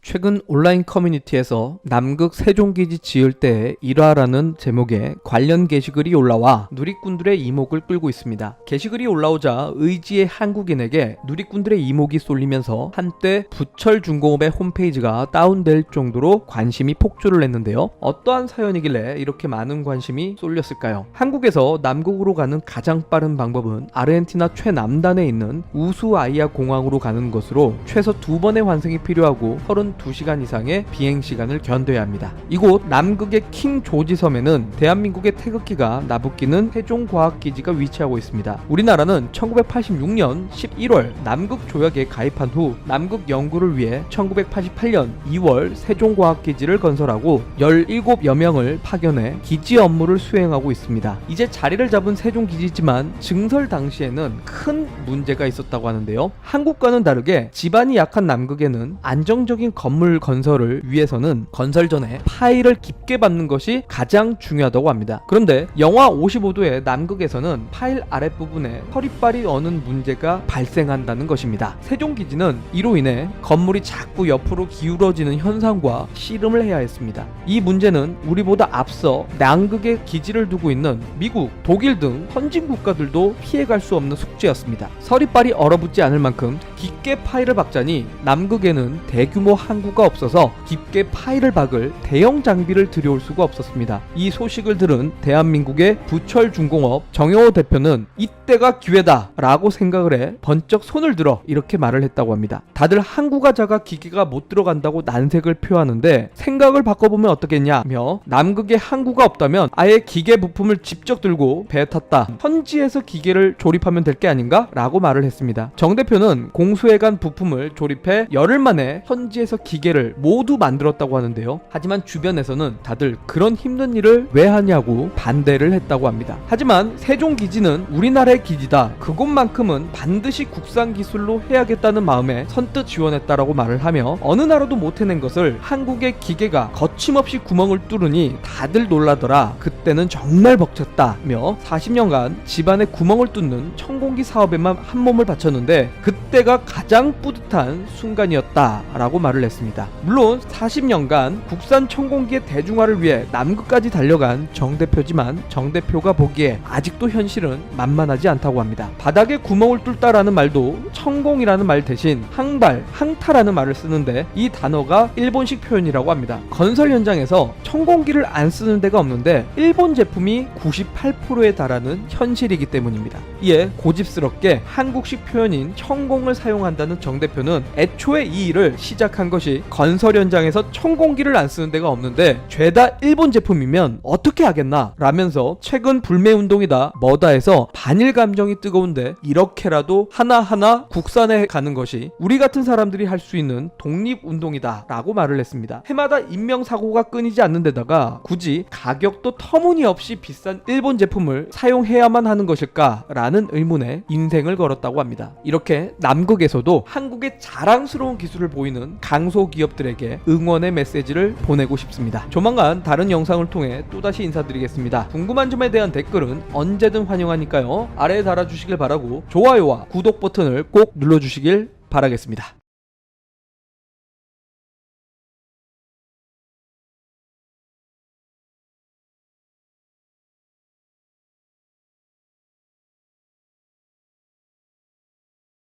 최근 온라인 커뮤니티에서 남극 세종기지 지을 때의 일화라는 제목의 관련 게시글이 올라와 누리꾼들의 이목을 끌고 있습니다. 게시글이 올라오자 의지의 한국인에게 누리꾼들의 이목이 쏠리면서 한때 부철중공업의 홈페이지가 다운될 정도로 관심이 폭주를 했는데요. 어떠한 사연이길래 이렇게 많은 관심이 쏠렸을까요? 한국에서 남극으로 가는 가장 빠른 방법은 아르헨티나 최남단에 있는 우수아이아 공항으로 가는 것으로 최소 2번의 환승이 필요하고 32시간 이상의 비행시간을 견뎌야 합니다. 이곳 남극의 킹 조지 섬에는 대한민국의 태극기가 나부끼는 세종과학기지가 위치하고 있습니다. 우리나라는 1986년 11월 남극 조약에 가입한 후 남극 연구를 위해 1988년 2월 세종과학기지를 건설하고 17여 명을 파견해 기지 업무를 수행하고 있습니다. 이제 자리를 잡은 세종기지지만 증설 당시에는 큰 문제가 있었다고 하는데요. 한국과는 다르게 지반이 약한 남극에는 안정적인 건물 건설을 위해서는 건설 전에 파일을 깊게 받는 것이 가장 중요하다고 합니다. 그런데 영하 55도의 남극에서는 파일 아랫부분에 허리빨이 어는 문제가 발생한다는 것입니다. 세종기지는 이로 인해 건물이 자꾸 옆으로 기울어지는 현상과 씨름을 해야 했습니다. 이 문제는 우리보다 앞서 남극에 기지를 두고 있는 미국, 독일 등 선진 국가들도 피해갈 수 없는 숙제였습니다. 서리빨이 얼어붙지 않을 만큼 깊게 파일을 박자니 남극에는 대규모 항구가 없어서 깊게 파일을 박을 대형 장비를 들여올 수가 없었습니다. 이 소식을 들은 대한민국의 부철중공업 정영호 대표는 이때가 기회다 라고 생각을 해 번쩍 손을 들어 이렇게 말을 했다고 합니다. 다들 항구가 작아 기계가 못 들어간다고 난색을 표하는데 생각을 바꿔보면 어떻겠냐며 남극에 항구가 없다면 아예 기계 부품을 직접 들고 배에 탔다. 현지에서 기계를 조립하면 될 게 아닌가? 라고 말을 했습니다. 정 대표는 공수해간 부품을 조립해 열흘 만에 현지에서 기계를 모두 만들었다고 하는데요. 하지만 주변에서는 다들 그런 힘든 일을 왜 하냐고 반대를 했다고 합니다. 하지만 세종기지는 우리나라의 기지다. 그곳만큼은 반드시 국산 기술로 해야겠다는 마음에 선뜻 지원했다라고 말을 하며 어느 나라도 못 해낸 것을 한국의 기계가 거침없이 구멍을 뚫으니 다들 놀라더라. 그때는 정말 벅찼다며 40년간 집안에 구멍을 뚫는 천공기 사업에만 한 몸을 바쳤는데 그때가 가장 뿌듯한 순간이었다라고 말을 했습니다. 물론 40년간 국산 천공기의 대중화를 위해 남극까지 달려간 정 대표지만 정 대표가 보기에 아직도 현실은 만만하지 않다고 합니다. 바닥에 구멍을 뚫다라는 말도 천공이라는 말 대신 항발, 항타라는 말을 쓰는데 이 단어가 일본식 표현이라고 합니다. 건설 현장에서 천공기를 안 쓰는 데가 없는데 일본 제품이 98%에 달하는 현실이기 때문입니다. 이에 고집스럽게 한국식 표현인 천공을 사용한다는 정 대표는 애초에 이 일을 시작한 것이 건설 현장에서 천공기를 안 쓰는 데가 없는데 죄다 일본 제품이면 어떻게 하겠나 라면서 최근 불매운동이다 뭐다 해서 반일 감정이 뜨거운데 이렇게라도 하나하나 국산에 가는 것이 우리 같은 사람들이 할 수 있는 독립운동이다 라고 말을 했습니다. 해마다 인명사고가 끊이지 않는 데다가 굳이 가격도 터무니없이 비싼 일본 제품을 사용해야만 하는 것일까 라는 의문에 인생을 걸었다고 합니다. 이렇게 남극에서도 한국의 자랑스러운 기술을 보이는 강소기업들에게 응원의 메시지를 보내고 싶습니다. 조만간 다른 영상을 통해 또다시 인사드리겠습니다. 궁금한 점에 대한 댓글은 언제든 환영하니까요. 아래에 달아주시길 바라고 좋아요와 구독 버튼을 꼭 눌러주시길 바라겠습니다.